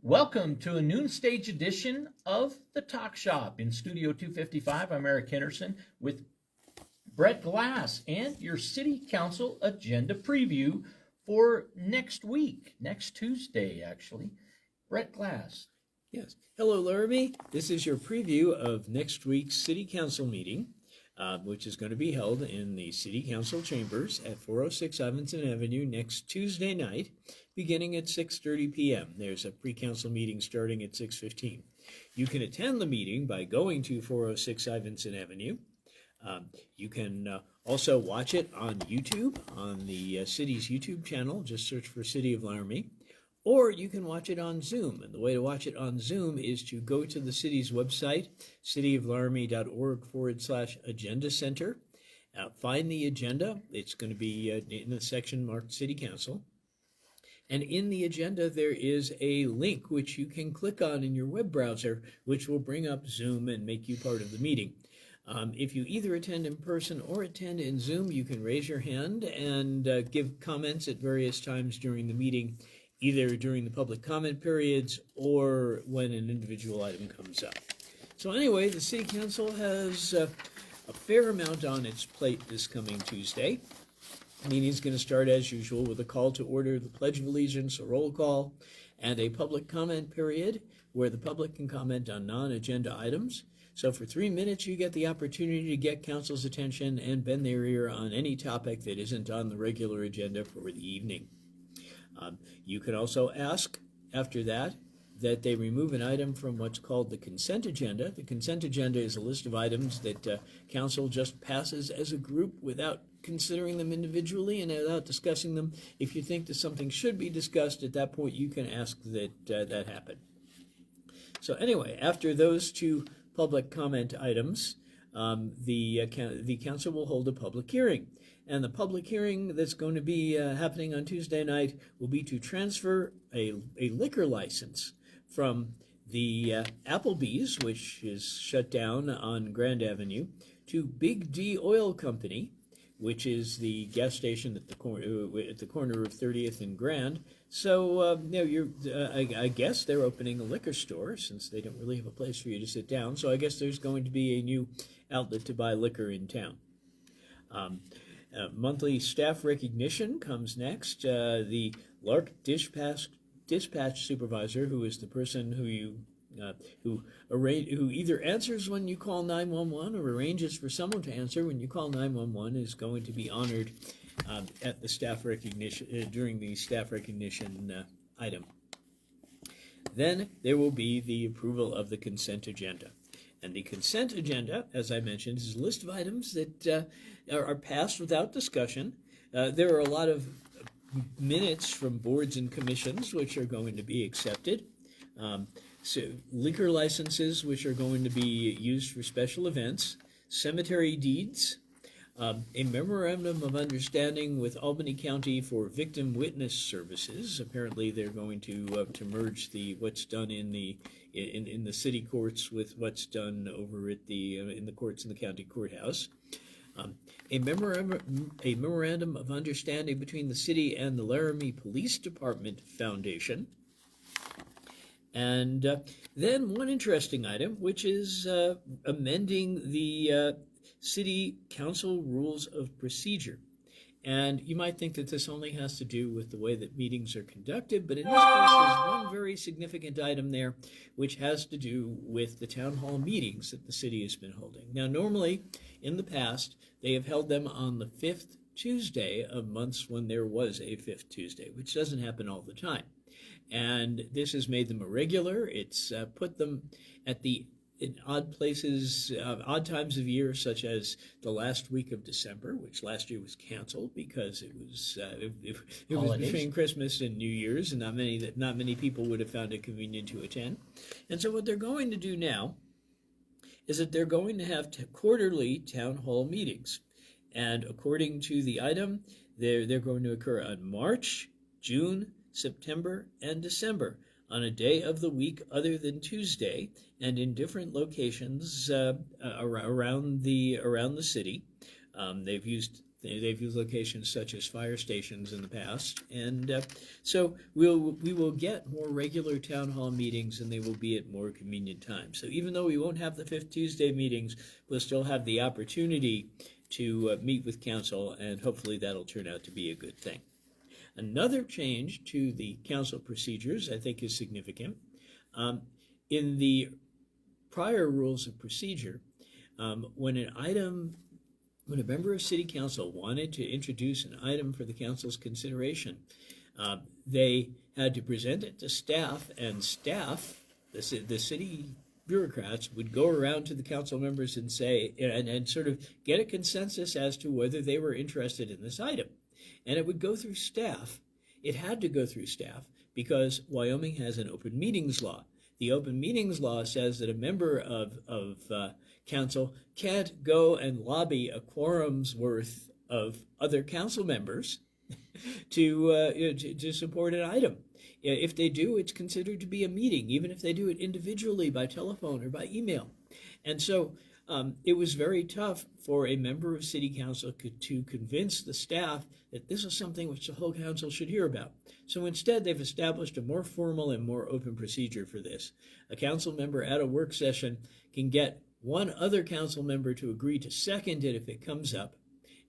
Welcome to a noon stage edition of the Talk Shop. In Studio 255, I'm Eric Henderson with Brett Glass and your City Council agenda preview for next week, next Tuesday, actually. Brett Glass. Yes. Hello, Laramie. This is your preview of next week's City Council meeting, which is going to be held in the City Council chambers at 406 Ivinson Avenue next Tuesday night, beginning at 6:30 p.m. There's a pre-council meeting starting at 6:15. You can attend the meeting by going to 406 Ivinson Avenue. You can also watch it on YouTube, on the city's YouTube channel. Just search for City of Laramie. Or you can watch it on Zoom. And the way to watch it on Zoom is to go to the city's website, cityoflaramie.org/agenda center. Find the agenda. It's going to be in the section marked City Council. And in the agenda, there is a link which you can click on in your web browser, which will bring up Zoom and make you part of the meeting. If you either attend in person or attend in Zoom, you can raise your hand and give comments at various times during the meeting, either during the public comment periods or when an individual item comes up. So anyway, the City Council has a fair amount on its plate this coming Tuesday. The meeting is going to start as usual with a call to order, the Pledge of Allegiance, a roll call, and a public comment period where the public can comment on non-agenda items. So for 3 minutes, you get the opportunity to get council's attention and bend their ear on any topic that isn't on the regular agenda for the evening. You can also ask after that they remove an item from what's called the consent agenda. The consent agenda is a list of items that council just passes as a group without considering them individually and without discussing them. If you think that something should be discussed, at that point you can ask that happen. So anyway, after those two public comment items, the council will hold a public hearing. And the public hearing that's going to be happening on Tuesday night will be to transfer a liquor license from the Applebee's, which is shut down on Grand Avenue, to Big D Oil Company, which is the gas station at the corner of 30th and Grand. So I guess they're opening a liquor store since they don't really have a place for you to sit down. So I guess there's going to be a new outlet to buy liquor in town. Monthly staff recognition comes next. The Lark dispatch supervisor, who is the person who either answers when you call 911 or arranges for someone to answer when you call 911, is going to be honored at the staff recognition during the staff recognition item. Then there will be the approval of the consent agenda. And the consent agenda, as I mentioned, is a list of items that are passed without discussion. There are a lot of minutes from boards and commissions which are going to be accepted. So liquor licenses which are going to be used for special events, cemetery deeds, a memorandum of understanding with Albany County for victim witness services. Apparently, they're going to merge what's done in the city courts with what's done over at in the courts in the county courthouse. A memorandum of understanding between the city and the Laramie Police Department Foundation. And then one interesting item, which is amending the City Council Rules of Procedure. And you might think that this only has to do with the way that meetings are conducted, but in this case, there's one very significant item there, which has to do with the town hall meetings that the city has been holding. Now, normally, in the past, they have held them on the 5th Tuesday of months when there was a 5th Tuesday, which doesn't happen all the time. And this has made them irregular. It's put them in odd places, odd times of year, such as the last week of December, which last year was canceled because it was between Christmas and New Year's, and not many people would have found it convenient to attend. And so what they're going to do now is that they're going to have quarterly town hall meetings, and according to the item, they're going to occur on March, June, September, and December, on a day of the week other than Tuesday, and in different locations around the city. They've used They've used locations such as fire stations in the past, and so we will get more regular town hall meetings, and they will be at more convenient times. So even though we won't have the fifth Tuesday meetings, we'll still have the opportunity to meet with council, and hopefully that'll turn out to be a good thing. Another change to the council procedures I think is significant. In the prior rules of procedure, when a member of city council wanted to introduce an item for the council's consideration, they had to present it to staff, and staff, the city bureaucrats, would go around to the council members and say, and sort of get a consensus as to whether they were interested in this item. And it would go through staff. It had to go through staff because Wyoming has an open meetings law. The open meetings law says that a member of council can't go and lobby a quorum's worth of other council members to support an item. If they do, it's considered to be a meeting, even if they do it individually by telephone or by email. And so it was very tough for a member of city council to convince the staff that this is something which the whole council should hear about. So instead, they've established a more formal and more open procedure for this. A council member at a work session can get one other council member to agree to second it if it comes up,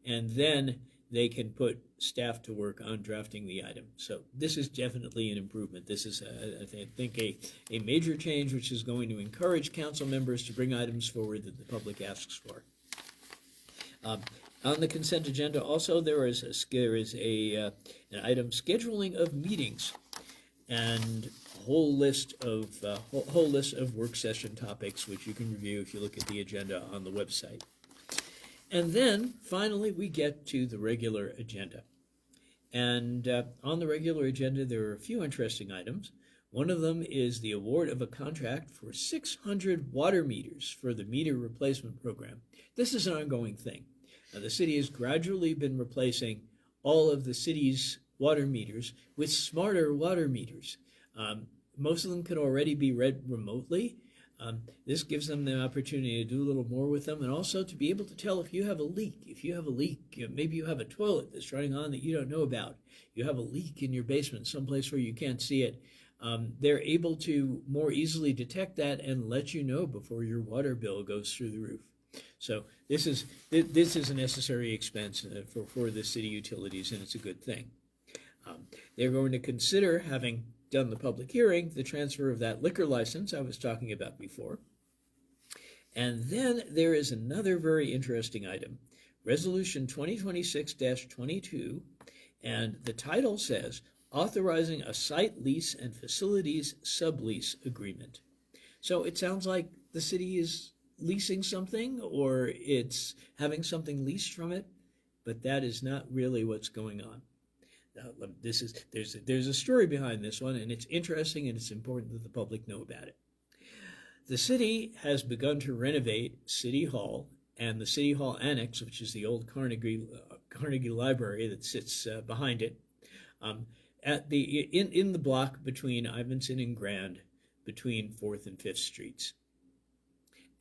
and then they can put staff to work on drafting the item. So this is definitely an improvement. This is, I think, a major change which is going to encourage council members to bring items forward that the public asks for. On the consent agenda, also, there is an item, scheduling of meetings, and a whole list of work session topics which you can review if you look at the agenda on the website. And then, finally, we get to the regular agenda. And on the regular agenda, there are a few interesting items. One of them is the award of a contract for 600 water meters for the meter replacement program. This is an ongoing thing. The city has gradually been replacing all of the city's water meters with smarter water meters. Most of them can already be read remotely. This gives them the opportunity to do a little more with them, and also to be able to tell if you have a leak. If you have a leak, maybe you have a toilet that's running on that you don't know about. You have a leak in your basement, someplace where you can't see it. They're able to more easily detect that and let you know before your water bill goes through the roof. So this is a necessary expense for the city utilities, and it's a good thing. They're going to consider, having done the public hearing, the transfer of that liquor license I was talking about before. And then there is another very interesting item, Resolution 2026-22, and the title says, authorizing a site lease and facilities sublease agreement. So it sounds like the city is leasing something, or it's having something leased from it, but that is not really what's going on. There's a story behind this one, and it's interesting, and it's important that the public know about it. The city has begun to renovate City Hall and the City Hall Annex, which is the old Carnegie Library that sits behind it, in the block between Ivinson and Grand, between 4th and 5th Streets.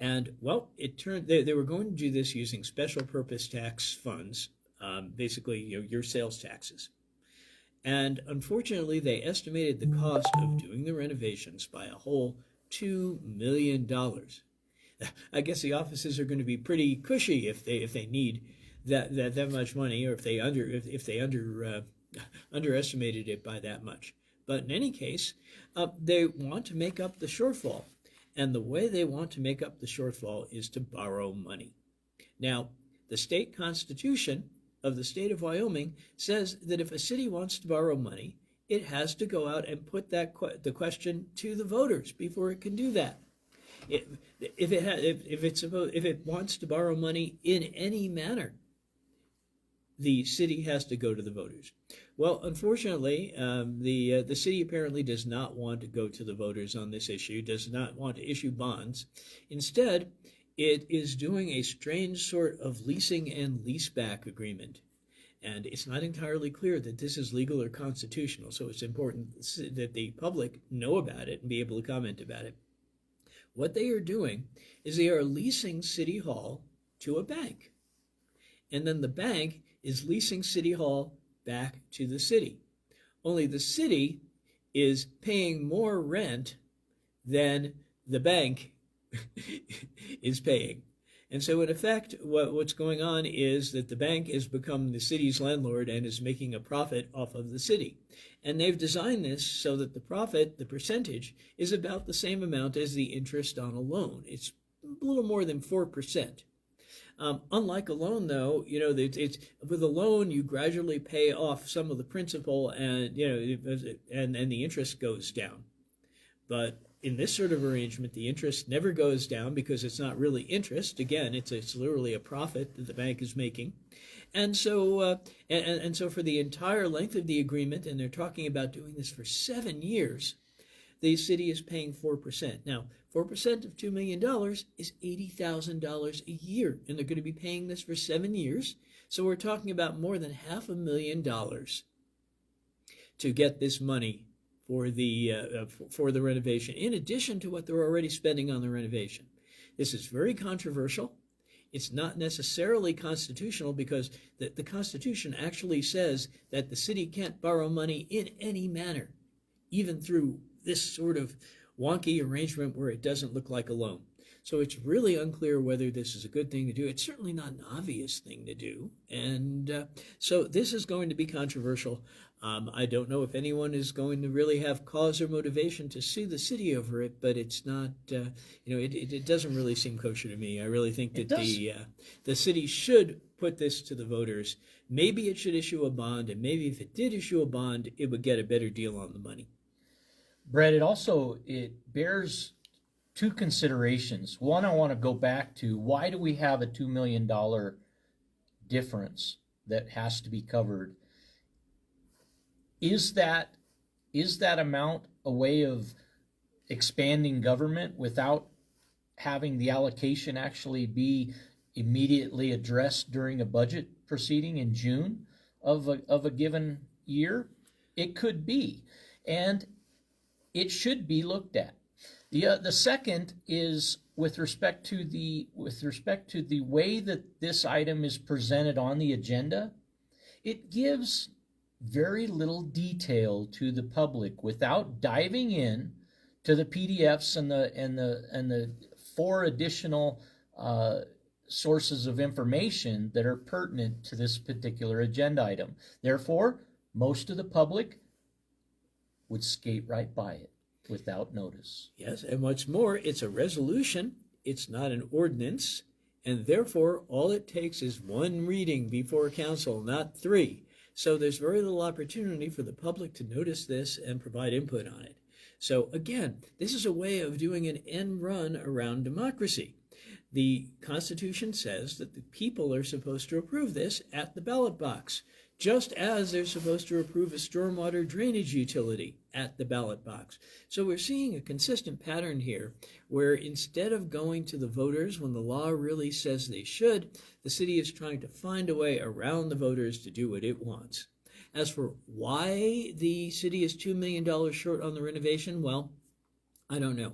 And, well, it turned they were going to do this using special purpose tax funds, basically your sales taxes. And unfortunately, they estimated the cost of doing the renovations by a whole $2 million. I guess the offices are going to be pretty cushy if they need that much money, or if they underestimated it by that much. But in any case, they want to make up the shortfall. And the way they want to make up the shortfall is to borrow money. Now, the state constitution of the state of Wyoming says that if a city wants to borrow money, it has to go out and put the question to the voters before it can do that. If it wants to borrow money in any manner, the city has to go to the voters. Well, unfortunately, the city apparently does not want to go to the voters on this issue, does not want to issue bonds. Instead, it is doing a strange sort of leasing and leaseback agreement. And it's not entirely clear that this is legal or constitutional, so it's important that the public know about it and be able to comment about it. What they are doing is they are leasing City Hall to a bank. And then the bank is leasing City Hall back to the city. Only the city is paying more rent than the bank is paying. And so, in effect, what's going on is that the bank has become the city's landlord and is making a profit off of the city. And they've designed this so that the profit, the percentage, is about the same amount as the interest on a loan. It's a little more than 4%. Unlike a loan, though, it's with a loan you gradually pay off some of the principal, and and the interest goes down. But in this sort of arrangement, the interest never goes down because it's not really interest. Again, it's literally a profit that the bank is making, and so and so for the entire length of the agreement, and they're talking about doing this for 7 years, the city is paying 4%. Now, 4% of $2 million is $80,000 a year, and they're going to be paying this for 7 years. So we're talking about more than $500,000 to get this money for the renovation, in addition to what they're already spending on the renovation. This is very controversial. It's not necessarily constitutional because the Constitution actually says that the city can't borrow money in any manner, even through this sort of wonky arrangement where it doesn't look like a loan. So it's really unclear whether this is a good thing to do. It's certainly not an obvious thing to do. And so this is going to be controversial. I don't know if anyone is going to really have cause or motivation to sue the city over it, but it's not, it doesn't really seem kosher to me. I really think that the city should put this to the voters. Maybe it should issue a bond, and maybe if it did issue a bond, it would get a better deal on the money. Brett, it bears two considerations. One, I want to go back to, why do we have a $2 million difference that has to be covered? Is that amount a way of expanding government without having the allocation actually be immediately addressed during a budget proceeding in June of a given year? It could be, and it should be looked at. The second is with respect to the way that this item is presented on the agenda. It gives very little detail to the public without diving in to the PDFs and the 4 additional sources of information that are pertinent to this particular agenda item. Therefore, most of the public would skate right by it without notice. Yes, and what's more, it's a resolution, it's not an ordinance, and therefore all it takes is 1 reading before council, not 3. So there's very little opportunity for the public to notice this and provide input on it. So again, this is a way of doing an end run around democracy. The Constitution says that the people are supposed to approve this at the ballot box, just as they're supposed to approve a stormwater drainage utility at the ballot box. So we're seeing a consistent pattern here where instead of going to the voters when the law really says they should, the city is trying to find a way around the voters to do what it wants. As for why the city is $2 million short on the renovation, well, I don't know.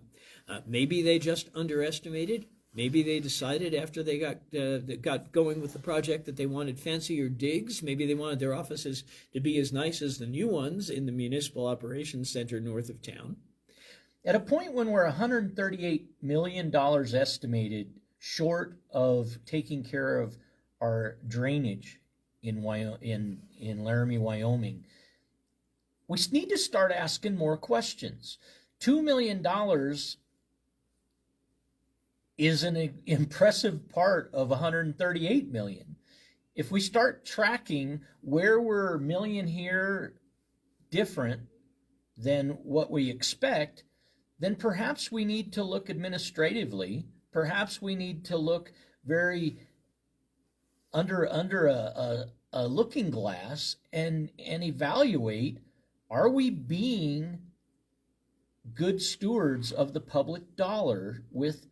Maybe they just underestimated. Maybe they decided after they got going with the project that they wanted fancier digs. Maybe they wanted their offices to be as nice as the new ones in the Municipal Operations Center north of town. At a point when we're $138 million estimated short of taking care of our drainage in Laramie, Wyoming, we need to start asking more questions. $2 million is an impressive part of 138 million. If we start tracking where we're a million here different than what we expect, then perhaps we need to look administratively. Perhaps we need to look very under a looking glass and evaluate, are we being good stewards of the public dollar with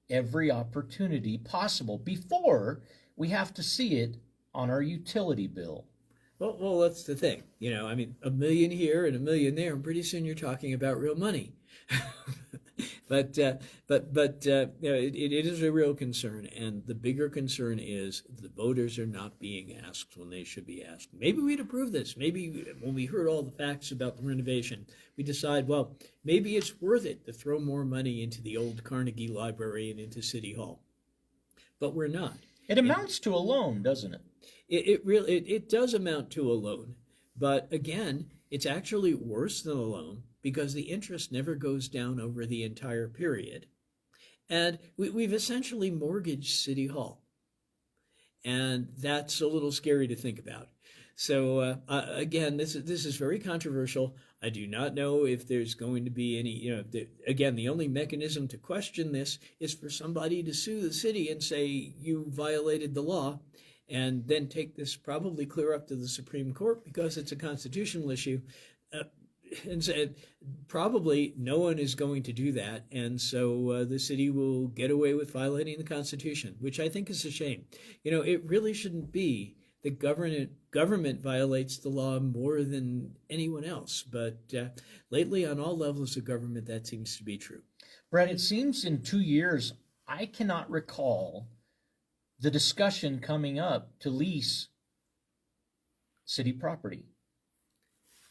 every opportunity possible before we have to see it on our utility bill? Well, that's the thing. $1 million here and $1 million there, and pretty soon you're talking about real money. It is a real concern, and the bigger concern is the voters are not being asked when they should be asked. Maybe we'd approve this. Maybe when we heard all the facts about the renovation, we decide, well, maybe it's worth it to throw more money into the old Carnegie Library and into City Hall. But we're not. It amounts to a loan, doesn't it? It does amount to a loan, but again, it's actually worse than a loan because the interest never goes down over the entire period. And we've essentially mortgaged City Hall. And that's a little scary to think about. So again, this is very controversial. I do not know if there's going to be any, again, the only mechanism to question this is for somebody to sue the city and say you violated the law, and then take this probably clear up to the Supreme Court because it's a constitutional issue. And said probably no one is going to do that, and so the city will get away with violating the Constitution, which I think is a shame. It really shouldn't be that government violates the law more than anyone else, but lately on all levels of government that seems to be true. Brett, it seems in 2 years I cannot recall the discussion coming up to lease city property.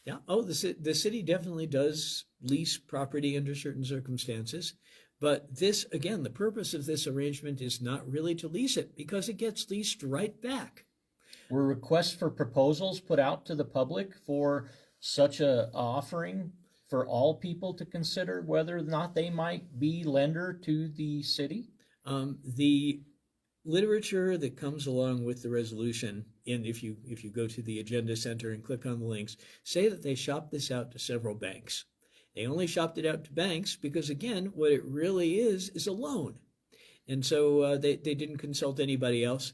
Yeah. Oh, the city definitely does lease property under certain circumstances. But this, again, the purpose of this arrangement is not really to lease it because it gets leased right back. Were requests for proposals put out to the public for such a offering for all people to consider whether or not they might be lender to the city? The literature that comes along with the resolution, and if you go to the Agenda Center and click on the links, say that they shopped this out to several banks. They only shopped it out to banks because, again, what it really is a loan. And so they didn't consult anybody else.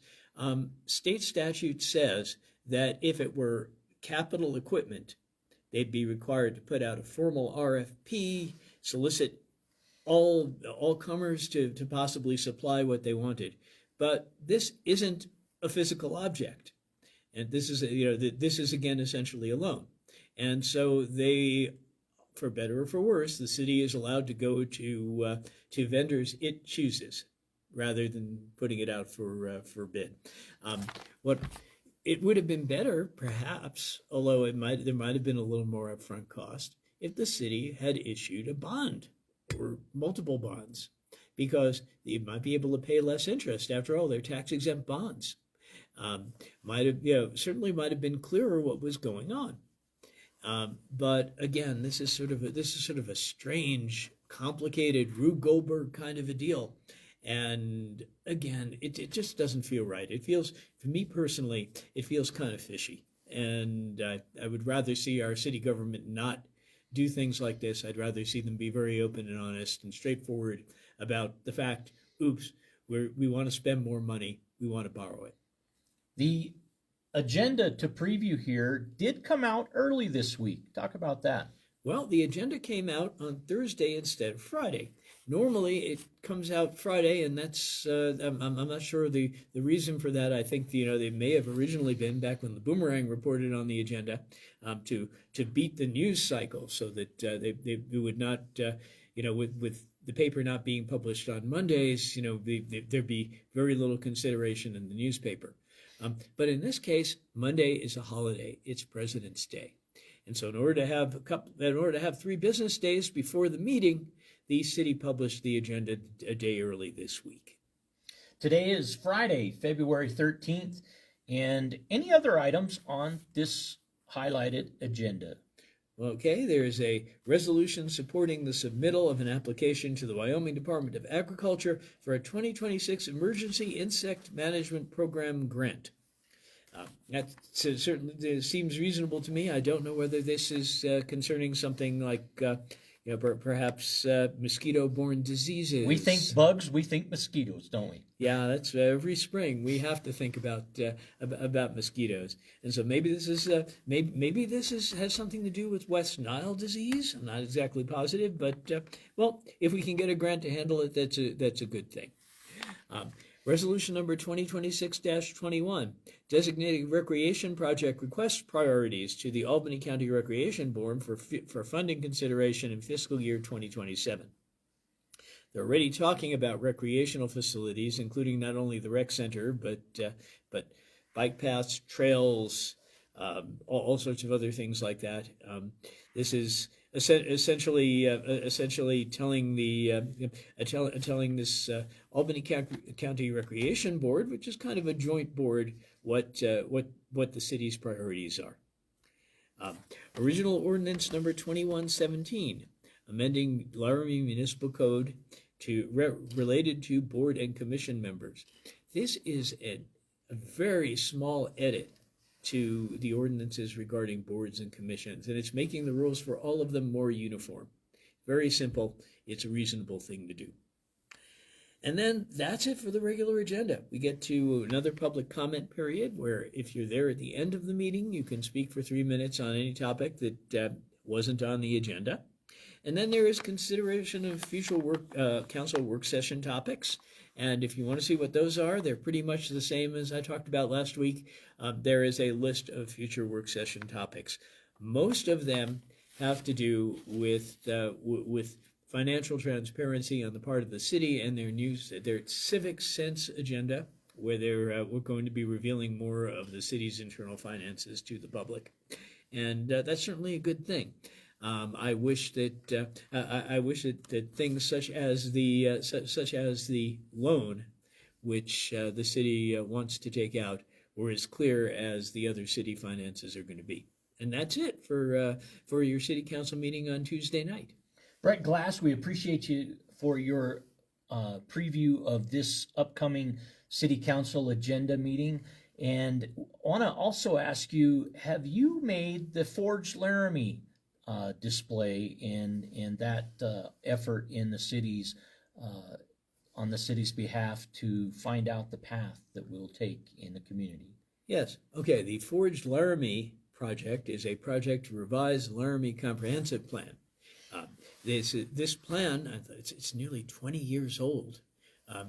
State statute says that if it were capital equipment, they'd be required to put out a formal RFP, solicit all comers to possibly supply what they wanted. But this isn't a physical object, and this is again essentially a loan. And so they, for better or for worse, the city is allowed to go to vendors it chooses, rather than putting it out for bid. What it would have been better, perhaps, although there might have been a little more upfront cost, if the city had issued a bond or multiple bonds, because you might be able to pay less interest. After all, they're tax-exempt bonds. Certainly might have been clearer what was going on. But again, this is sort of a strange, complicated Rube Goldberg kind of a deal. And again, it just doesn't feel right. It feels, for me personally, it feels kind of fishy. And I would rather see our city government not do things like this. I'd rather see them be very open and honest and straightforward about the fact, oops, we want to spend more money, we want to borrow it. The agenda to preview here did come out early this week. Talk about that. Well, the agenda came out on Thursday instead of Friday. Normally it comes out Friday, and that's I'm not sure the reason for that. I think they may have originally been back when the Boomerang reported on the agenda to beat the news cycle, so that they would not with the paper not being published on Mondays, there'd be very little consideration in the newspaper. But in this case, Monday is a holiday. It's President's Day. And so in order to have 3 business days before the meeting, the city published the agenda a day early this week. Today is Friday, February 13th, and any other items on this highlighted agenda? Okay, there is a resolution supporting the submittal of an application to the Wyoming Department of Agriculture for a 2026 Emergency Insect Management Program grant. That certainly seems reasonable to me. I don't know whether this is concerning something like perhaps mosquito-borne diseases. We think bugs, we think mosquitoes, don't we? Yeah, that's every spring we have to think about mosquitoes, and so maybe this is has something to do with West Nile disease. I'm not exactly positive, but if we can get a grant to handle it, that's a good thing. Resolution number 2026-21, designating recreation project request priorities to the Albany County Recreation Board for funding consideration in fiscal year 2027. They're already talking about recreational facilities, including not only the rec center, but bike paths, trails, all sorts of other things like that. This is essentially telling telling this Albany County Recreation Board, which is kind of a joint board, what the city's priorities are. Original ordinance number 2117, amending Laramie Municipal Code to related to board and commission members. This is a very small edit to the ordinances regarding boards and commissions, and it's making the rules for all of them more uniform. Very simple. It's a reasonable thing to do. And then that's it for the regular agenda. We get to another public comment period where if you're there at the end of the meeting, you can speak for 3 minutes on any topic that wasn't on the agenda. And then there is consideration of future council work session topics. And if you want to see what those are, they're pretty much the same as I talked about last week. There is a list of future work session topics. Most of them have to do with financial transparency on the part of the city and their civic sense agenda, where we're going to be revealing more of the city's internal finances to the public. And that's certainly a good thing. I wish that things such as the loan, which the city wants to take out, were as clear as the other city finances are going to be. And that's it for your city council meeting on Tuesday night. Brett Glass, we appreciate you for your preview of this upcoming city council agenda meeting. And want to also ask you, have you made the Forged Laramie display and that effort in the city's on the city's behalf to find out the path that we'll take in the community? Yes. Okay. The Forged Laramie project is a project to revise Laramie Comprehensive Plan. This plan, it's nearly 20 years old.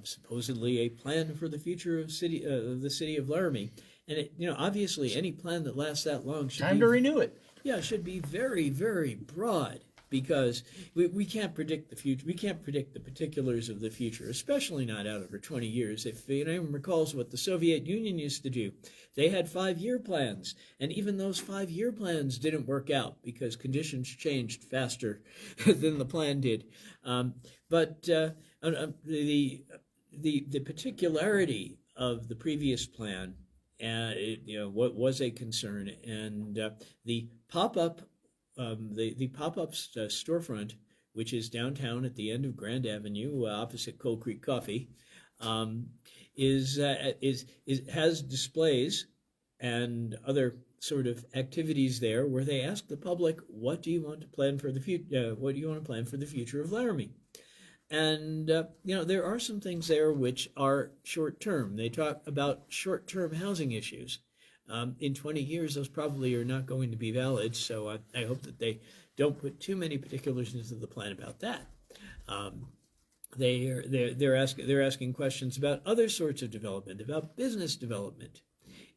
Supposedly a plan for the future of the city of Laramie, and obviously any plan that lasts that long should Time to renew it. Yeah, should be very, very broad, because we can't predict the future. We can't predict the particulars of the future, especially not out over 20 years. If anyone recalls what the Soviet Union used to do, they had 5-year plans, and even those 5-year plans didn't work out because conditions changed faster than the plan did. But the particularity of the previous plan, what was a concern, and the pop-up storefront, which is downtown at the end of Grand Avenue, opposite Coal Creek Coffee, has displays and other sort of activities there where they ask the public, what do you want to plan for the future? What do you want to plan for the future of Laramie? And there are some things there which are short-term. They talk about short-term housing issues. In 20 years, those probably are not going to be valid. So I hope that they don't put too many particulars into the plan about that. They're asking questions about other sorts of development, about business development,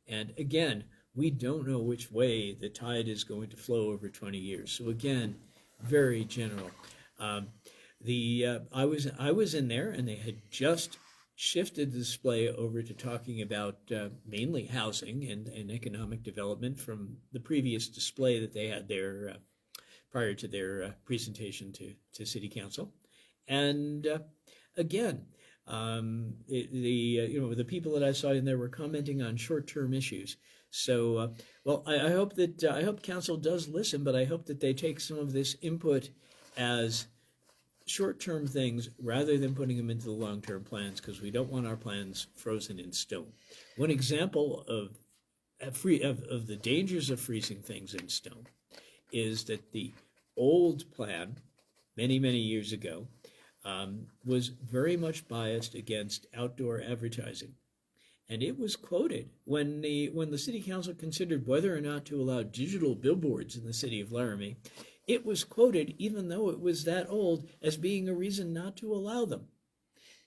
and again, we don't know which way the tide is going to flow over 20 years. So again, very general. I was in there, and they had just shifted the display over to talking about mainly housing and economic development from the previous display that they had there prior to their presentation to City Council. And again, the people that I saw in there were commenting on short-term issues. So, I hope Council does listen, but I hope that they take some of this input as short-term things rather than putting them into the long-term plans, because we don't want our plans frozen in stone. One example of the dangers of freezing things in stone is that the old plan, many, many years ago, was very much biased against outdoor advertising. And it was quoted when the City Council considered whether or not to allow digital billboards in the city of Laramie. It was quoted, even though it was that old, as being a reason not to allow them.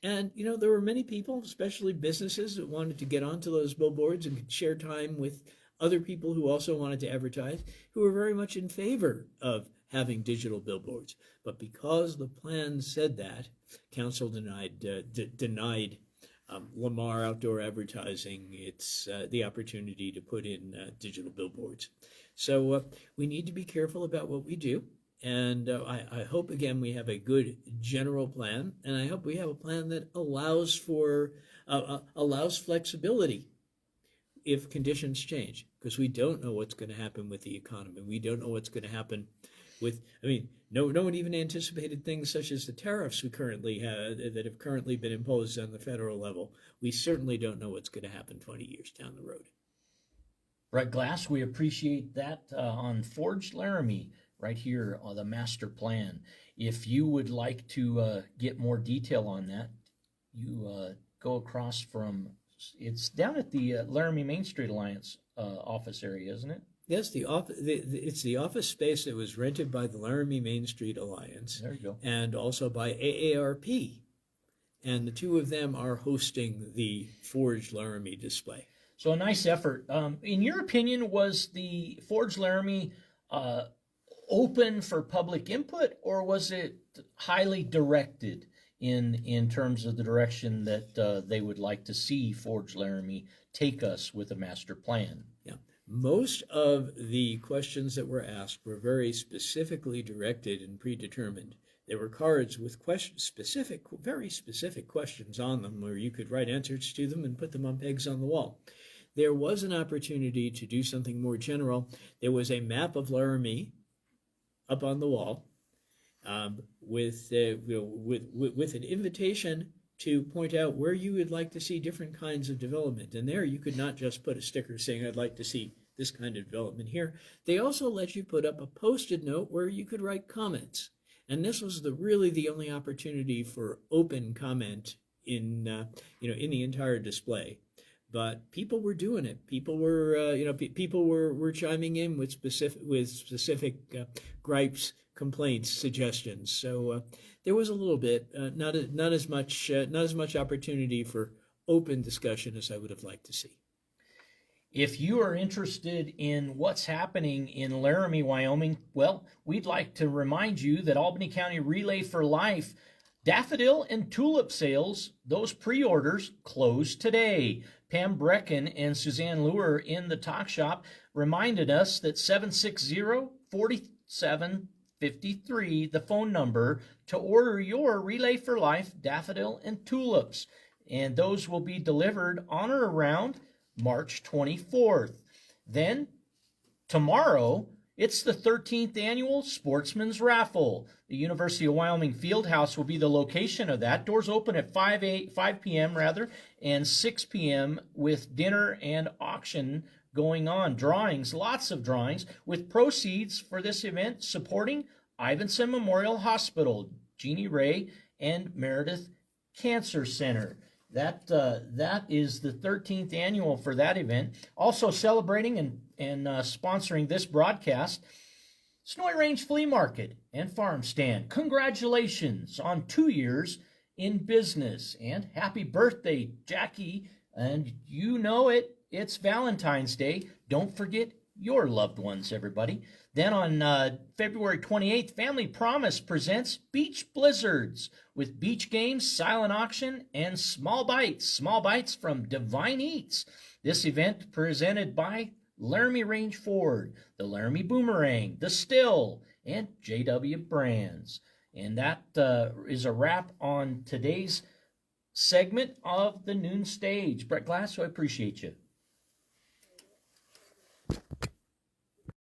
And, there were many people, especially businesses, that wanted to get onto those billboards and could share time with other people who also wanted to advertise, who were very much in favor of having digital billboards. But because the plan said that, council denied Lamar Outdoor Advertising its the opportunity to put in digital billboards. So we need to be careful about what we do. And I hope, again, we have a good general plan, and I hope we have a plan that allows for allows flexibility if conditions change, because we don't know what's going to happen with the economy. We don't know what's going to happen with, no one even anticipated things such as the tariffs we currently have, that have currently been imposed on the federal level. We certainly don't know what's going to happen 20 years down the road. Brett Glass, we appreciate that on Forge Laramie, right here on the master plan. If you would like to get more detail on that, you go across from, it's down at the Laramie Main Street Alliance office area, isn't it? Yes, it's the office space that was rented by the Laramie Main Street Alliance. There you go. And also by AARP. And the two of them are hosting the Forge Laramie display. So a nice effort. In your opinion, was the Forge Laramie open for public input, or was it highly directed in terms of the direction that they would like to see Forge Laramie take us with a master plan? Yeah. Most of the questions that were asked were very specifically directed and predetermined. There were cards with very specific questions on them where you could write answers to them and put them on pegs on the wall. There was an opportunity to do something more general. There was a map of Laramie up on the wall with an invitation to point out where you would like to see different kinds of development. And there you could not just put a sticker saying, I'd like to see this kind of development here. They also let you put up a Post-it note where you could write comments. And this was really the only opportunity for open comment in the entire display. But people were doing it. People were chiming in with specific gripes, complaints, suggestions. So there was a little bit, not as much opportunity for open discussion as I would have liked to see. If you are interested in what's happening in Laramie, Wyoming, well, we'd like to remind you that Albany County Relay for Life daffodil and tulip sales, those pre-orders close today. Pam Brecken and Suzanne Luer in the talk shop reminded us that 760-4753, the phone number to order your Relay for Life daffodil and tulips. And those will be delivered on or around March 24th. Then tomorrow, it's the 13th annual Sportsman's Raffle. The University of Wyoming Fieldhouse will be the location of that. Doors open at 5 p.m. and 6 p.m. with dinner and auction going on. Drawings, lots of drawings, with proceeds for this event supporting Ivinson Memorial Hospital, Jeannie Ray, and Meredith Cancer Center. That is the 13th annual for that event. Also celebrating and sponsoring this broadcast, Snowy Range Flea Market and Farm Stand. Congratulations on 2 years in business, and happy birthday, Jackie. And you know it, it's Valentine's Day. Don't forget your loved ones, everybody. Then on February 28th, Family Promise presents Beach Blizzards with beach games, silent auction, and small bites from Divine Eats. This event presented by Laramie Range Ford, the Laramie Boomerang, the Still, and JW Brands. And that is a wrap on today's segment of the Noon Stage. Brett Glass, I appreciate you.